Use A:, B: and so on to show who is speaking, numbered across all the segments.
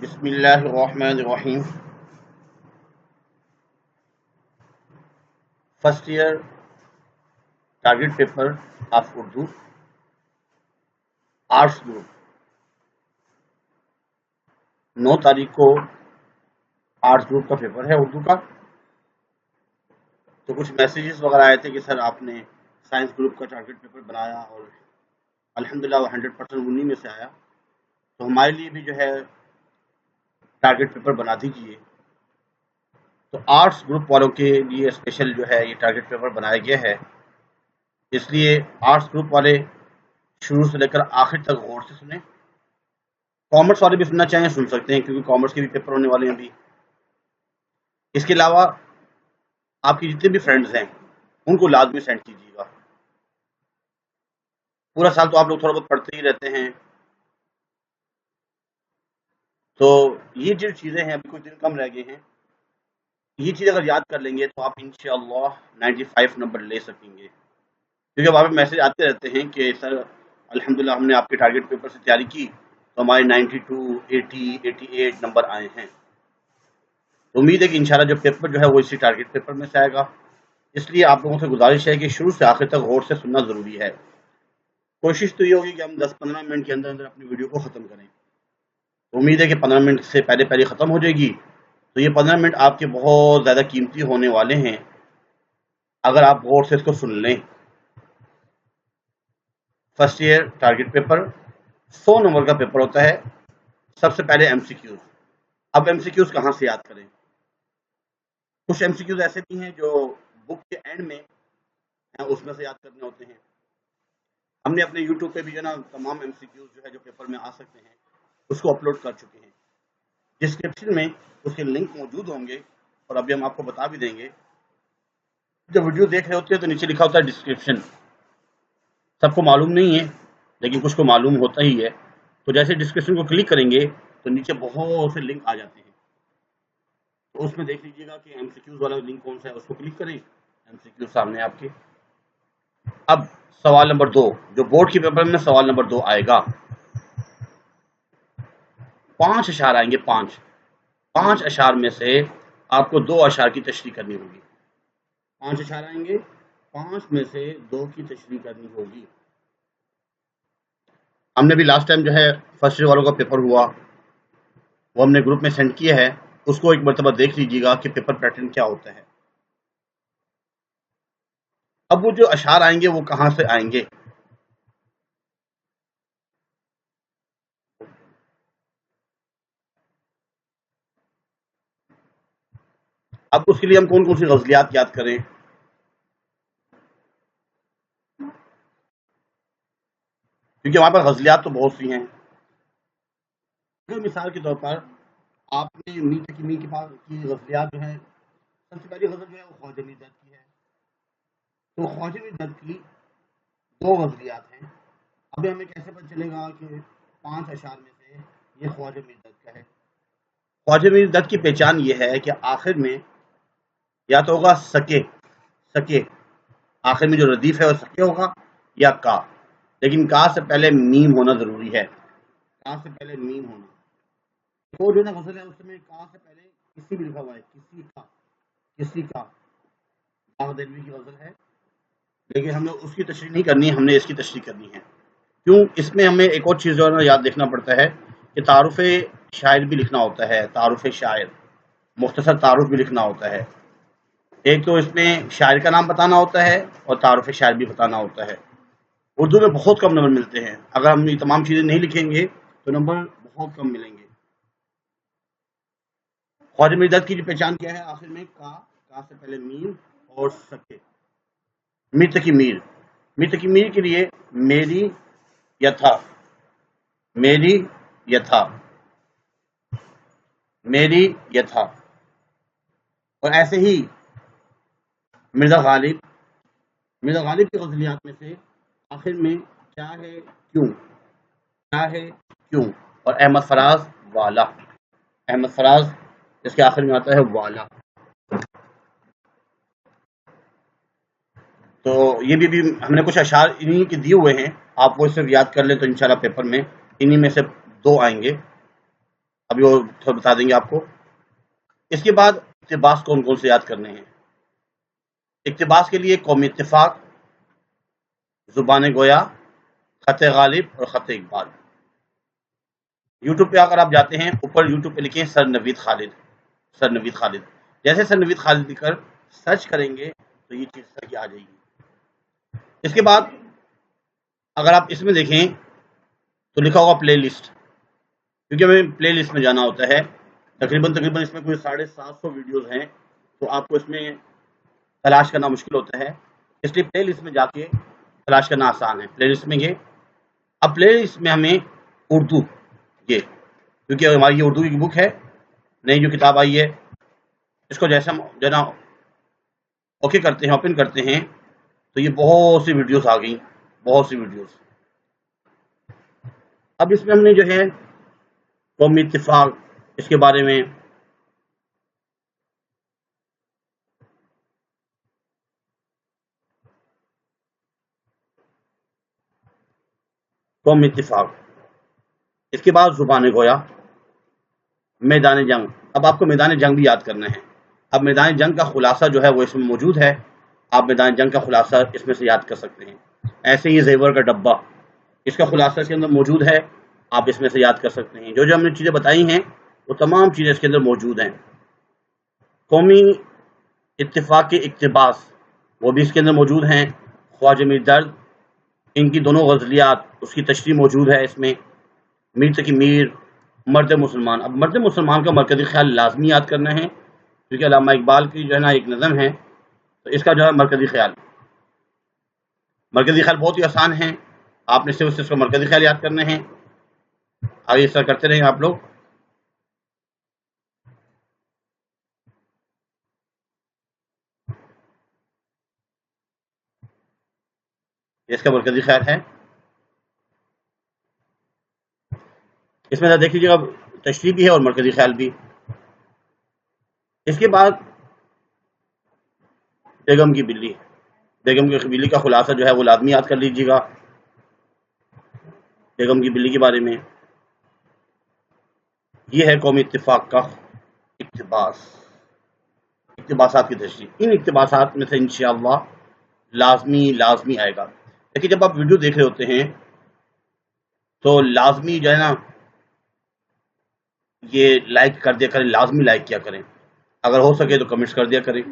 A: بسم اللہ الرحمن الرحیم. First year target paper of Urdu arts group 9 تاریخ کو آرٹس گروپ کا پیپر ہے اردو کا. تو کچھ میسیجز وغیرہ آئے تھے کہ سر آپ نے سائنس گروپ کا ٹارگیٹ پیپر بنایا اور الحمدللہ وہ 100% انہی میں سے آیا. تو ہمارے لیے بھی جو ہے ٹارگیٹ پیپر بنا دیجیے. تو آرٹس گروپ والوں کے لیے اسپیشل جو ہے یہ ٹارگیٹ پیپر بنایا گیا ہے. اس لیے آرٹس گروپ والے شروع سے لے کر آخر تک غور سے سنیں. کامرس والے بھی سننا چاہیں سن سکتے ہیں کیونکہ کامرس کے بھی پیپر ہونے والے ہیں ابھی. اس کے علاوہ آپ کی جتنے بھی فرینڈز ہیں ان کو لازمی سینڈ کیجیے گا. پورا سال تو آپ لوگ تھوڑا بہت پڑھتے ہی رہتے ہیں. تو یہ جو چیزیں ہیں ابھی کچھ دن کم رہ گئے ہیں, یہ چیز اگر یاد کر لیں گے تو آپ انشاءاللہ 95 نمبر لے سکیں گے. کیونکہ وہاں پہ میسج آتے رہتے ہیں کہ سر الحمدللہ ہم نے آپ کے ٹارگیٹ پیپر سے تیاری کی تو ہمارے 92 80 88 نمبر آئے ہیں. تو امید ہے کہ انشاءاللہ جو پیپر جو ہے وہ اسی ٹارگیٹ پیپر میں سے آئے گا. اس لیے آپ لوگوں سے گزارش ہے کہ شروع سے آخر تک غور سے سننا ضروری ہے. کوشش تو یہ ہوگی کہ ہم 10-15 منٹ کے اندر اندر اپنی ویڈیو کو ختم کریں. امید ہے کہ 15 منٹ سے پہلے ختم ہو جائے گی. تو یہ 15 منٹ آپ کے بہت زیادہ قیمتی ہونے والے ہیں اگر آپ غور سے اس کو سن لیں. فرسٹ ایئر ٹارگیٹ پیپر 100 نمبر کا پیپر ہوتا ہے. سب سے پہلے ایم سی کیوز. اب ایم سی کیوز کہاں سے یاد کریں؟ کچھ ایم سی کیوز ایسے بھی ہیں جو بک کے اینڈ میں اس میں سے یاد کرنے ہوتے ہیں. ہم نے اپنے یوٹیوب پہ بھی جو نا تمام ایم سی کیوز جو ہے جو پیپر میں آ سکتے ہیں اس کو اپلوڈ کر چکے ہیں. ڈسکرپشن میں اس کے لنک موجود ہوں گے اور ابھی ہم آپ کو بتا بھی دیں گے. جب ویڈیو دیکھ رہے ہوتے ہیں تو نیچے لکھا ہوتا ہے ڈسکرپشن. سب کو معلوم نہیں ہے لیکن کچھ کو معلوم ہوتا ہی ہے. تو جیسے ڈسکرپشن کو کلک کریں گے تو نیچے بہت سے لنک آ جاتے ہیں. تو اس میں دیکھ لیجیے گا کہ ایم سی کیوز والا لنک کون سا ہے, اس کو کلک کریں. ایم سی کیوز سامنے آپ کے. اب سوال نمبر 2 جو بورڈ کے پیپر میں سوال نمبر 2 آئے گا, 5 اشعار آئیں گے. 5 اشعار میں سے آپ کو 2 اشعار کی تشریح کرنی ہوگی. 5 اشعار آئیں گے, 5 میں سے 2 کی تشریح کرنی ہوگی. ہم نے بھی لاسٹ ٹائم جو ہے فرسٹ ایئر والوں کا پیپر ہوا وہ ہم نے گروپ میں سینڈ کیا ہے. اس کو ایک مرتبہ دیکھ لیجیے گا کہ پیپر پیٹرن کیا ہوتا ہے. اب وہ جو اشعار آئیں گے وہ کہاں سے آئیں گے؟ اب اس کے لیے ہم کون کون سی غزلیات یاد کریں؟ کیونکہ وہاں پر غزلیات تو بہت سی ہیں. مثال کے طور پر آپ نے میٹھے کی می کی غزلیات جو ہیں, سب سے پہلی غزل جو ہے وہ خواجہ میرداد کی ہے. تو خواجہ میرداد کی 2 غزلیات ہیں. ابھی ہمیں کیسے پتہ چلے گا کہ 5 اشعار میں سے یہ خواجہ میرداد کا ہے؟ خواجہ میرداد کی پہچان یہ ہے کہ آخر میں یا تو ہوگا سکے آخر میں جو ردیف ہے وہ سکے ہوگا یا کا, لیکن کا سے پہلے میم ہونا ضروری ہے. کا سے پہلے میم ہونا. وہ جو نا غزل ہے اس میں کا سے پہلے کسی بھی لکھا ہوا ہے, کسی کا باغ دلوی کی غزل ہے. لیکن ہم نے اس کی تشریح نہیں کرنی, ہم نے اس کی تشریح کرنی ہے. کیوں؟ اس میں ہمیں ایک اور چیز جو ہے نا یاد رکھنا پڑتا ہے کہ تعارف شاعر بھی لکھنا ہوتا ہے. تعارف شاعر, مختصر تعارف بھی لکھنا ہوتا ہے. ایک تو اس میں شاعر کا نام بتانا ہوتا ہے اور تعارف شاعر بھی بتانا ہوتا ہے. اردو میں بہت کم نمبر ملتے ہیں. اگر ہم یہ تمام چیزیں نہیں لکھیں گے تو نمبر بہت کم ملیں گے. خواجہ میرداد کی جو پہچان کیا ہے؟ آخر میں کا سے پہلے میم اور سکے. میر تقی میر کے لیے میری یتھا اور ایسے ہی مرزا غالب کی غزلیات میں سے آخر میں کیا ہے کیوں اور احمد فراز اس کے آخر میں آتا ہے والا. تو یہ بھی ہم نے کچھ اشعار انہی کے دیے ہوئے ہیں, آپ وہ صرف یاد کر لیں تو انشاءاللہ پیپر میں انہی میں سے 2 آئیں گے. ابھی وہ تھوڑا بتا دیں گے آپ کو. اس کے بعد اقتباس کون کون سے یاد کرنے ہیں. اقتباس کے لیے قومی اتفاق، زبان گویا، خط غالب اور خط اقبال. یوٹیوب پہ اگر آپ جاتے ہیں، اوپر یوٹیوب پہ لکھیں سر نوید خالد. سر نوید خالد، جیسے سر نوید خالد لکھ کر سرچ کریں گے تو یہ چیز سر کی آ جائے گی. اس کے بعد اگر آپ اس میں دیکھیں تو لکھا ہوگا پلے لسٹ، کیونکہ ہمیں پلے لسٹ میں جانا ہوتا ہے. تقریباً اس میں کوئی 750 ویڈیوز ہیں، تو آپ کو اس میں تلاش کرنا مشکل ہوتا ہے، اس لیے پلے لسٹ میں جا کے تلاش کرنا آسان ہے. پلے لسٹ میں گئے، اب پلے لسٹ میں ہمیں اردو، یہ کیونکہ ہماری یہ اردو کی بک ہے، نئی جو کتاب آئی ہے، اس کو جیسا جو نا اوکے کرتے ہیں، اوپن کرتے ہیں، تو یہ بہت سی ویڈیوز آ گئی، بہت سی ویڈیوز. اب اس میں ہم نے جو ہے قومی اتفاق، اس کے بارے میں قومی اتفاق، اس کے بعد زبان گویا، میدان جنگ. اب آپ کو میدان جنگ بھی یاد کرنا ہے. اب میدان جنگ کا خلاصہ جو ہے وہ اس میں موجود ہے، آپ میدان جنگ کا خلاصہ اس میں سے یاد کر سکتے ہیں. ایسے ہی زیور کا ڈبہ، اس کا خلاصہ اس کے اندر موجود ہے، آپ اس میں سے یاد کر سکتے ہیں. جو جو ہم نے چیزیں بتائی ہیں وہ تمام چیزیں اس کے اندر موجود ہیں. قومی اتفاق کے اقتباس وہ بھی اس کے اندر موجود ہیں. خواجہ میر درد، ان کی دونوں غزلیات، اس کی تشریح موجود ہے اس میں. میر تقی میر، مرد مسلمان. اب مرد مسلمان کا مرکزی خیال لازمی یاد کرنا ہے، کیونکہ علامہ اقبال کی جو ہے نا ایک نظم ہے، تو اس کا جو ہے مرکزی خیال بہت ہی آسان ہے. آپ نے صرف اس کا مرکزی خیال یاد کرنے ہیں. آگے اس طرح کرتے رہیں آپ لوگ. اس کا مرکزی خیال ہے. اس میں دیکھ لیجیے، اب تشریح بھی ہے اور مرکزی خیال بھی. اس کے بعد بیگم کی بلی. بیگم کی بلی کا خلاصہ جو ہے وہ لازمی یاد کر لیجیے گا. بیگم کی بلی کے بارے میں یہ ہے قومی اتفاق کا اقتباس، اقتباسات کی تشریح. ان اقتباسات میں سے انشاءاللہ لازمی آئے گا. لیکن جب آپ ویڈیو دیکھ رہے ہوتے ہیں تو لازمی جو ہے نا یہ لائک کر دیا کریں، لازمی لائک کیا کریں. اگر ہو سکے تو کمنٹس کر دیا کریں،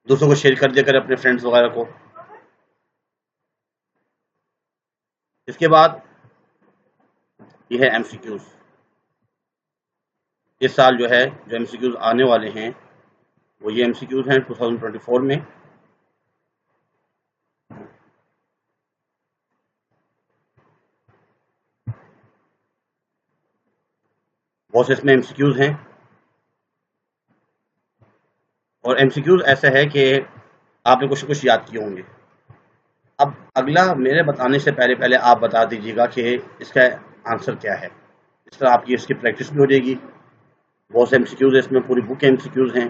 A: دوسروں کو شیئر کر دیا کریں اپنے فرینڈز وغیرہ کو. اس کے بعد یہ ہے ایم سی کیوز. اس سال جو ہے جو ایم سی کیوز آنے والے ہیں وہ یہ ایم سی کیوز ہیں 2024 میں. بہت سے اس میں ایم سی کیوز ہیں، اور ایم سی کیوز ایسا ہے کہ آپ نے کچھ یاد کیے ہوں گے. اب اگلا میرے بتانے سے پہلے آپ بتا دیجیے گا کہ اس کا آنسر کیا ہے. اس طرح آپ کی اس کی پریکٹس بھی ہو جائے گی. بہت سے ایم سی کیوز ہیں اس میں، پوری بک ایم سی کیوز ہیں.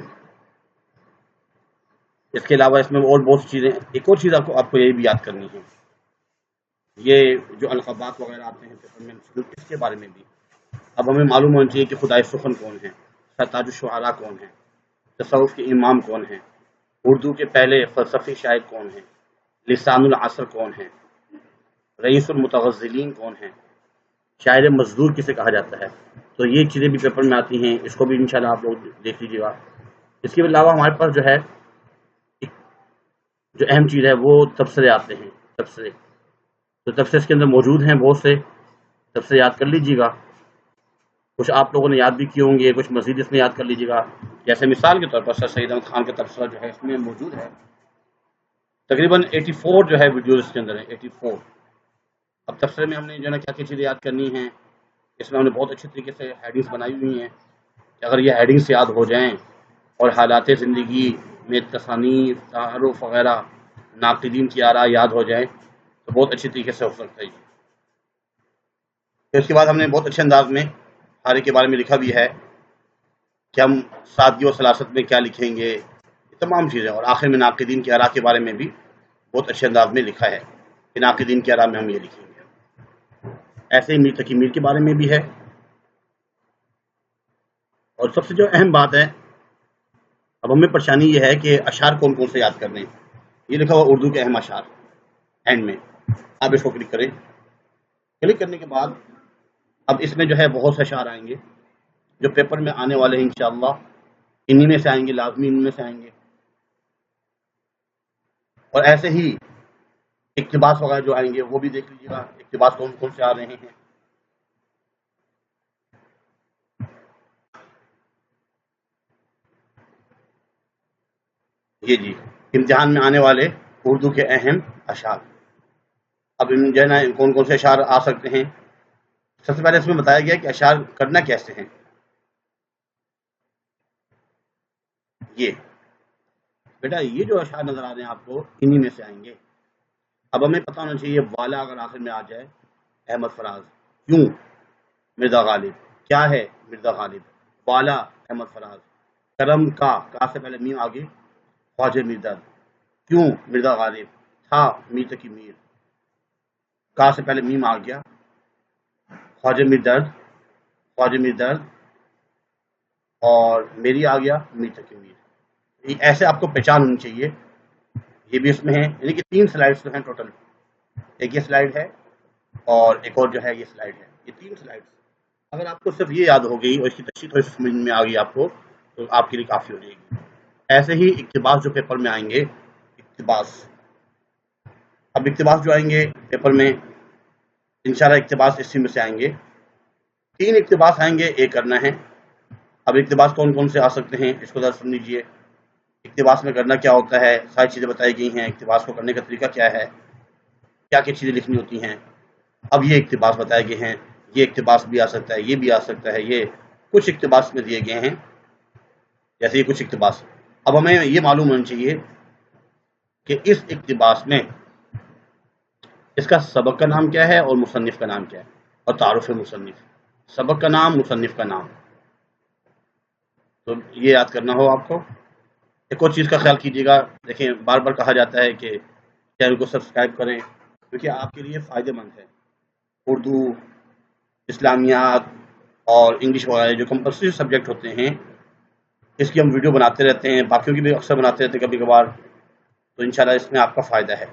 A: اس کے علاوہ اس میں اور بہت سی چیزیں. ایک اور چیز آپ کو یہ بھی یاد کرنی ہے، یہ جو القابات وغیرہ آتے ہیں پیپر میں اس کے بارے میں بھی اب ہمیں معلوم ہونا چاہیے کہ خدائے سخن کون ہیں، سرتاج الشعراء کون ہیں، تصوف کے امام کون ہیں، اردو کے پہلے فلسفی شاعر کون ہیں، لسان العصر کون ہیں، رئیس المتغزلین کون ہیں، شاعر مزدور کسے کہا جاتا ہے. تو یہ چیزیں بھی پیپر میں آتی ہیں، اس کو بھی انشاءاللہ آپ لوگ دیکھ لیجیے گا. اس کے علاوہ ہمارے پاس جو ہے جو اہم چیز ہے وہ تبصرے آتے ہیں. تبصرے تو تبصرے اس کے اندر موجود ہیں، بہت سے تبصرے یاد کر لیجیے گا. کچھ آپ لوگوں نے یاد بھی کیے ہوں گے، کچھ مزید اس میں یاد کر لیجیے گا. جیسے مثال کے طور پر سر سید احمد خان کا تبصرہ جو ہے اس میں موجود ہے. تقریباً 84 جو ہے ویڈیوز اس کے اندر ہے، 84. اب تبصرے میں ہم نے جو ہے نا کیا چیزیں یاد کرنی ہیں، اس میں ہم نے بہت اچھے طریقے سے ہیڈنگس بنائی ہوئی ہیں کہ اگر یہ ہیڈنگس یاد ہو جائیں اور حالات زندگی میں تصانیف، تعارف وغیرہ، ناقدین کی آراء یاد ہو جائیں تو بہت اچھی طریقے سے ہو سکتا ہے. پھر اس کے بعد ہم نے بہت اچھے انداز میں ہارے کے بارے میں لکھا بھی ہے کہ ہم سادگی و سلاست میں کیا لکھیں گے، یہ تمام چیزیں. اور آخر میں ناقدین کی آراء کے بارے میں بھی بہت اچھے انداز میں لکھا ہے کہ ناقدین کی آراء میں ہم یہ لکھیں گے. ایسے ہی میر تقی میر کے بارے میں بھی ہے. اور سب سے جو اہم بات ہے، اب ہمیں پریشانی یہ ہے کہ اشعار کون کون سے یاد کرنے ہیں. یہ لکھا ہوا اردو کے اہم اشعار اینڈ میں. آپ اس کو کلک کریں. کلک کرنے کے بعد اب اس میں جو ہے بہت سے اشعار آئیں گے جو پیپر میں آنے والے ہیں انشاءاللہ. انہی میں سے آئیں گے، لازمی ان میں سے آئیں گے. اور ایسے ہی اقتباس وغیرہ جو آئیں گے وہ بھی دیکھ لیجیے گا، اقتباس کون کون سے آ رہے ہیں. یہ جی امتحان میں آنے والے اردو کے اہم اشعار. اب ان جو ہے نا کون کون سے اشعار آ سکتے ہیں. سب سے پہلے اس میں بتایا گیا کہ اشعار کرنا کیسے ہیں. یہ بیٹا یہ جو اشعار نظر آ رہے ہیں آپ کو انہی میں سے آئیں گے. اب ہمیں پتہ ہونا چاہیے والا اگر آخر میں آ جائے احمد فراز. کیوں؟ مرزا غالب. کیا ہے؟ مرزا غالب. والا احمد فراز. کرم کا سے پہلے میم آگے خواجہ میرداد. کیوں؟ مرزا غالب. تھا میر تقی میر. کا سے پہلے میم آ گیا خواجہ میرداد. خواجہ میرداد اور میری آ گیا میر تقی میر. ایسے آپ کو پہچان ہونی چاہیے. یہ بھی اس میں ہے، یعنی کہ 3 سلائڈس جو ہیں ٹوٹل. ایک یہ سلائڈ ہے اور ایک اور جو ہے یہ سلائڈ ہے. یہ 3 سلائڈس اگر آپ کو صرف یہ یاد ہو گئی اور اس کی تشریح تھوڑی سمجھ میں آ گئی آپ کو تو آپ کے لیے کافی ہو جائے گی. ایسے ہی اقتباس جو پیپر میں آئیں گے، اقتباس. اب اقتباس جو آئیں گے پیپر میں انشاءاللہ اقتباس اسی میں سے آئیں گے. 3 اقتباس آئیں گے، ایک کرنا ہے. اب اقتباس کون کون سے آ سکتے ہیں اس کو ذرا سن لیجیے. اقتباس میں کرنا کیا ہوتا ہے، ساری چیزیں بتائی گئی ہیں. اقتباس کو کرنے کا طریقہ کیا ہے، کیا کیا چیزیں لکھنی ہوتی ہیں. اب یہ اقتباس بتائے گئے ہیں. یہ اقتباس بھی آ سکتا ہے، یہ بھی آ سکتا ہے. یہ کچھ اقتباس میں دیے گئے ہیں، جیسے یہ کچھ اقتباس. اب ہمیں یہ معلوم ہونا چاہیے کہ اس اقتباس میں اس کا سبق کا نام کیا ہے اور مصنف کا نام کیا ہے اور تعارف مصنف. سبق کا نام، مصنف کا نام. تو یہ یاد کرنا ہو آپ کو. ایک اور چیز کا خیال کیجیے گا. دیکھیں بار بار کہا جاتا ہے کہ چینل کو سبسکرائب کریں کیونکہ آپ کے لیے فائدہ مند ہے. اردو، اسلامیات اور انگلش وغیرہ جو کمپلسری سبجیکٹ ہوتے ہیں اس کی ہم ویڈیو بناتے رہتے ہیں، باقیوں کی بھی اکثر بناتے رہتے ہیں کبھی کبھار. تو انشاءاللہ اس میں آپ کا فائدہ ہے.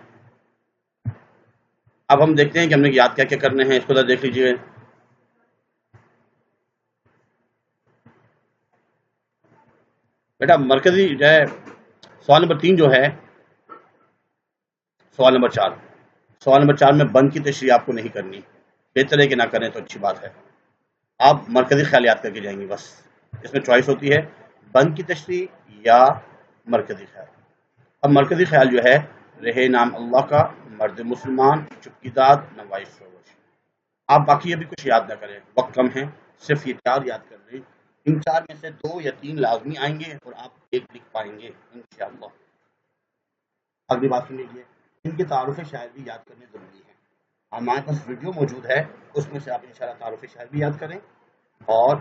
A: اب ہم دیکھتے ہیں کہ ہم نے یاد کیا کیا کرنے ہیں. اس کو ذرا دیکھ لیجیے. بیٹا مرکزی جو ہے سوال نمبر 3 جو ہے سوال نمبر 4. سوال نمبر 4 میں بند کی تشریح آپ کو نہیں کرنی. بہتر ہے کہ نہ کریں تو اچھی بات ہے. آپ مرکزی خیال یاد کر کے جائیں گے بس. اس میں چوائس ہوتی ہے بند کی تشریح یا مرکزی خیال. اب مرکزی خیال جو ہے رہے نام اللہ کا، مرد مسلمان، چپکی داد، نوائی سروش. آپ باقی ابھی کچھ یاد نہ کریں، وقت کم ہے. صرف یہ 4 یاد کر لیں. ان 4 میں سے 2 یا 3 لازمی آئیں گے اور آپ ایک لکھ پائیں گے انشاءاللہ. اگلی بات سن لیجیے. ان کے تعارف شاعر بھی یاد کرنے ضروری ہے. ہمارے پاس ویڈیو موجود ہے، اس میں سے آپ انشاءاللہ تعارف شاعر بھی یاد کریں اور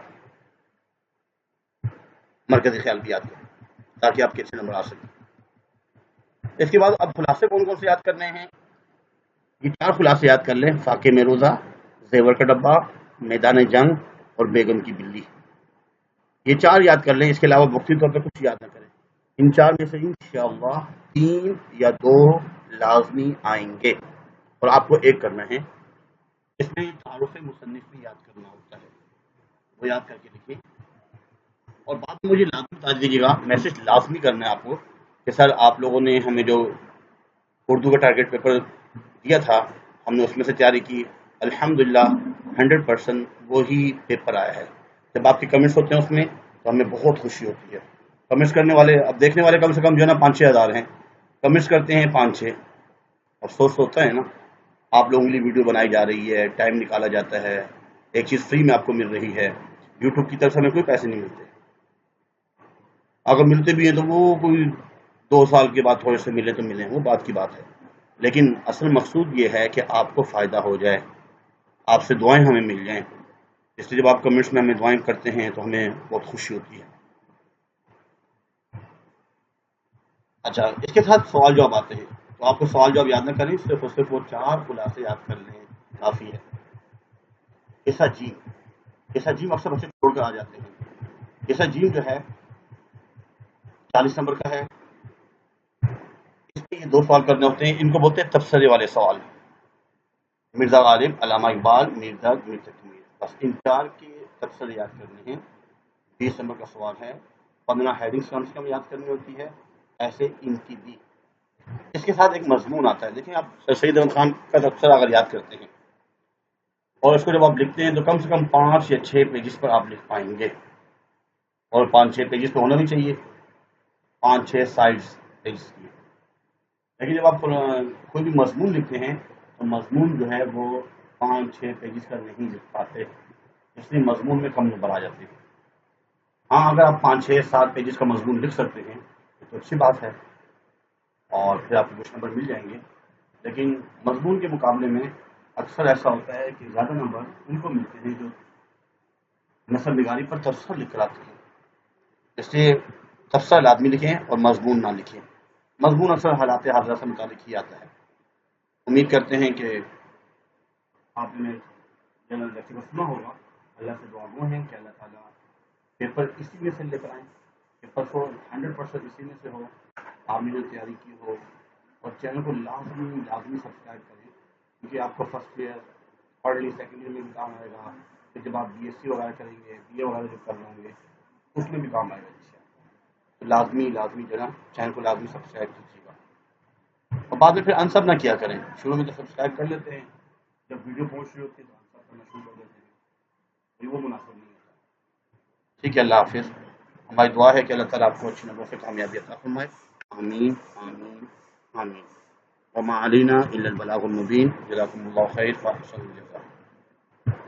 A: مرکزی خیال بھی یاد کریں تاکہ آپ کے اچھے نمبر آ سکیں. اس کے بعد اب خلاصے کون کون سے یاد کرنے ہیں. یہ 4 خلاصے یاد کر لیں. فاقے میں روزہ، زیور کا ڈبہ، میدان جنگ اور بیگم کی بلی. یہ 4 یاد کر لیں. اس کے علاوہ وقتی طور پہ کچھ یاد نہ کریں. ان 4 میں سے انشاءاللہ 3 یا 2 لازمی آئیں گے اور آپ کو ایک کرنا ہے. اس میں تعارف مصنف بھی یاد کرنا ہوتا ہے، وہ یاد کر کے لکھیں. اور بات مجھے لازمی بتا دیجیے گا، میسج لازمی کرنا ہے آپ کو کہ سر آپ لوگوں نے ہمیں جو اردو کا ٹارگیٹ پیپر دیا تھا ہم نے اس میں سے تیاری کی. الحمدللہ 100% وہی پیپر آیا ہے. جب آپ کے کمنٹس ہوتے ہیں اس میں تو ہمیں بہت خوشی ہوتی ہے. کمنٹس کرنے والے، اب دیکھنے والے کم سے کم جو ہے نا 5-6 ہزار ہیں. کمنٹس کرتے ہیں 5-6. افسوس ہوتا ہے نا. آپ لوگوں کے لیے ویڈیو بنائی جا رہی ہے، ٹائم نکالا جاتا ہے، ایک چیز فری میں آپ کو مل رہی ہے. یوٹیوب کی طرف سے ہمیں کوئی پیسے نہیں ملتے. اگر ملتے بھی ہیں تو وہ کوئی 2 سال کے بعد تھوڑے سے ملے تو ملیں، وہ بات کی بات ہے. لیکن اصل مقصود یہ ہے کہ آپ کو فائدہ ہو جائے، آپ سے دعائیں ہمیں مل جائیں. اس لیے جب آپ کمنٹس میں ہمیں دعائیں کرتے ہیں تو ہمیں بہت خوشی ہوتی ہے. اچھا اس کے ساتھ سوال جواب آتے ہیں تو آپ کو سوال جواب یاد نہ کریں، صرف اور صرف وہ 4 خلاصے یاد کر لیں کافی ہے. ایسا جیم اکثر بچے چھوڑ کر آ جاتے ہیں. جیسا جیم جو ہے 40 نمبر کا ہے، اس میں یہ 2 سوال کرنے ہوتے ہیں، ان کو بولتے ہیں تبصرے والے سوال۔ مرزا غالب، علامہ اقبال، میر درد، میر تقی، بس ان 4 کے تبصرے یاد کرنے ہیں۔ 20 نمبر کا سوال ہے، 15 ہیڈنگس کم سے کم یاد کرنی ہوتی ہے، ایسے ان کی بھی۔ اس کے ساتھ ایک مضمون آتا ہے، دیکھیں آپ سید احمد خان کا تبصرہ اگر یاد کرتے ہیں اور اس کو جب آپ لکھتے ہیں تو کم سے کم 5 یا 6 پیجز پر آپ لکھ پائیں گے، اور 5-6 پیجز پہ ہونا بھی چاہیے، 5-6 سائڈز پیجز کی۔ لیکن جب آپ کوئی بھی مضمون لکھتے ہیں تو مضمون جو ہے وہ 5-6 پیجز کا نہیں لکھ پاتے، اس لیے مضمون میں کم نمبر آ جاتے ہیں۔ ہاں اگر آپ 5-6-7 پیجز کا مضمون لکھ سکتے ہیں تو اچھی بات ہے، اور پھر آپ کو کچھ نمبر مل جائیں گے، لیکن مضمون کے مقابلے میں اکثر ایسا ہوتا ہے کہ زیادہ نمبر ان کو ملتے ہیں جو نثر نگاری پر تبصرہ لکھ کر آتے ہیں۔ اس لیے تبصرہ لازمی لکھیں اور مضمون نہ لکھیں، مضمون اکثر حالات حاضرہ سے متعلق ہی آتا ہے۔ امید کرتے ہیں کہ آپ نے جنرل لیکچر سنا ہوگا، اللہ سے دعا گو ہیں کہ اللہ تعالیٰ پیپر اسی میں سے لے کر آئیں، پیپر کو 100% اسی میں سے ہو، آپ نے جو تیاری کی ہو، اور چینل کو لازمی سبسکرائب کریں، کیونکہ آپ کو first year, early second year میں بھی کام آئے گا، پھر جب آپ بی ایس سی وغیرہ کریں گے، بی اے وغیرہ جب کر رہے گے اس میں بھی کام آئے گا تو لازمی جو ہے نا چینل کو لازمی سبسکرائب کیجیے گا، اور بعد میں پھر انسب نہ کیا کریں، شروع میں تو سبسکرائب کر لیتے ہیں، جب ویڈیو پہنچ رہی ہوتی ہے تو انسب کرنا شروع کر دیتے ہیں، وہ مناسب نہیں ہوتا۔ ٹھیک ہے، اللہ حافظ۔ ہماری دعا ہے کہ اللہ تعالیٰ آپ کو اچھی نمبر سے کامیابی عطا فرمائے، آمین آمین آمین۔ وما علینا الا البلاغ المبین۔ جزاکم اللہ خیر، واحسن الجزاء۔